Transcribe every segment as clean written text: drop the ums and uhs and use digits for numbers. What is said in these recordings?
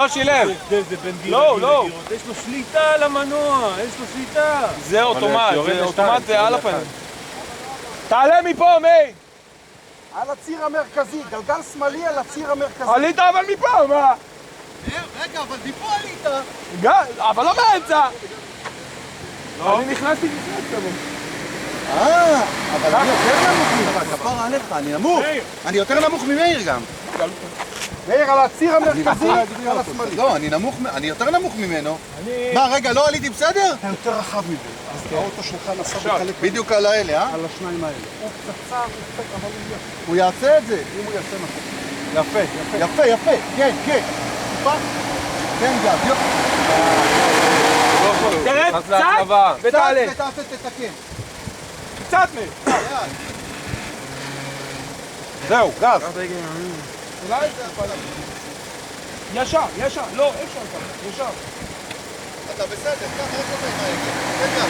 לא שילם. זה בין לא, לא. יש לו שליטה על המנוע, יש לו שליטה. זה אוטומט, זה אוטומט ועל הפנים. תעלה מפה, מי! על הציר המרכזי, גלגל שמאלי על הציר המרכזי. עלית אבל מפה, מה? רגע, אבל מפה עלית. אבל לא באמצע. אני נכנסתי לפני כתבו. אבל אני יותר נמוך ממך, כפרה עליך, אני נמוך. אני יותר נמוך ממאיר גם. מאיר, על הציר המרכזי, על השמאלי. לא, אני יותר נמוך ממנו. מה, רגע, לא עליתי בסדר? אתה יותר רחב ממנו. אז האוטו שלך נסע בחלק... בדיוק על האלה, אה? על השניים האלה. הוא קצת צר, אבל הוא יעשה את זה. אם הוא יעשה נכון. יפה, יפה. כן, כן. טיפה? כן, גב, יופי. תרד קצת ותעלה. תתקן. קצת מי. זהו, גז. אולי זה הפעלה. ישר, ישר. לא, אפשר ככה. ישר. אתה בסדר, ככה, איך עובד מה יגיד? רגע.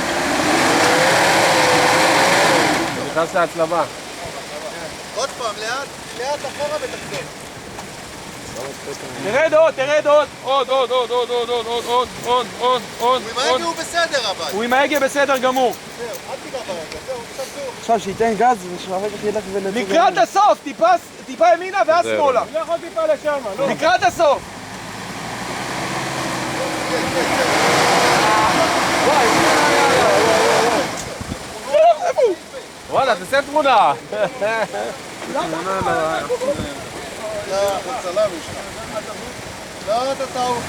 נכנס להצלבה. עוד פעם, לאט אחורה ותחזור. תרד עוד. עוד. הוא עם ההגה הוא בסדר אבל. הוא עם ההגה בסדר גמור. זהו, אל תיגע בהגה, זהו, עכשיו זהו. עכשיו שייתן גז ושהרגע ילך ולצור. לקראת הסוף, טיפה ימינה ואז שמאלה. לא יכול טיפה לשם, לא. לקראת הסוף. וואלה, תעשה תמונה. לא, אתה צלם יש לך. לא, אתה טעות.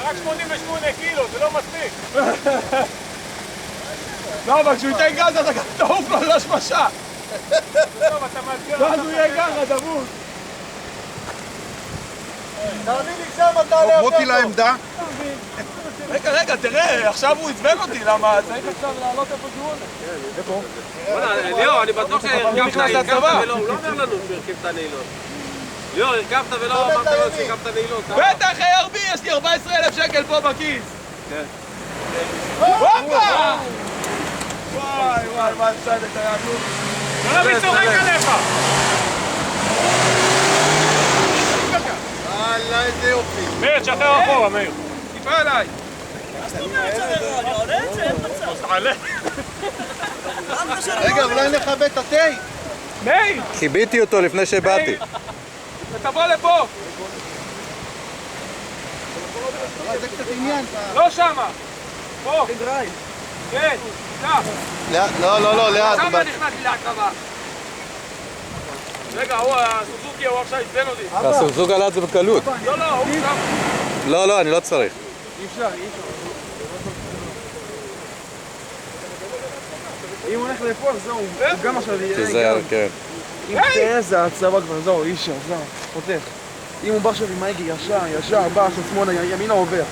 רק 88 קילו, זה לא מספיק. לא, אבל כשהוא ייתן גז אתה גם תעוף לו לשמשה. טוב, אתה מאתגר. ואז הוא יהיה ככה, דבוס. תאמין לי שם אתה עולה יותר טוב. מוטי לעמדה. רגע, תראה, עכשיו הוא עצבן אותי, למה צריך עכשיו לעלות איפה שהוא עולה. איפה? ליאור, אני בטוח שהרכבת לצבא. ולא, הוא לא אומר לנו שהוא הרכב את הנעילות. ליאור, הרכבת ולא אמרת לו שהרכבת הנעילות. בטח ARB, יש לי 14,000 שקל פה בכיס. הופה! וואי, מה הפסדת היהדות? לא מצורק עליך. וואלה, איזה יופי. מאיר, תשחרר אחורה, מאיר. טיפה עליי. רגע, אולי נכבה את התה? מאיר! חיביתי אותו לפני שבאתי. תבוא לפה! זה קצת עניין. לא שמה! פה! כן, כך! לא, לאט. שמה נכנס לי להקרבה! רגע, הסוזוקי הוא עכשיו עצבן אותי. הסוזוק עלה את זה בקלות. לא, הוא שם. לא, אני לא צריך. אי אפשר. אם הוא הולך לפה, זהו, הוא גם עכשיו יהיה... תיזהר, כן. אם תראה זה הצבא כבר, זהו, אי אפשר, זהו, חותך. אם הוא בא עכשיו עם ההגה ישר, בא עכשיו שמאלה, ימינה עובר.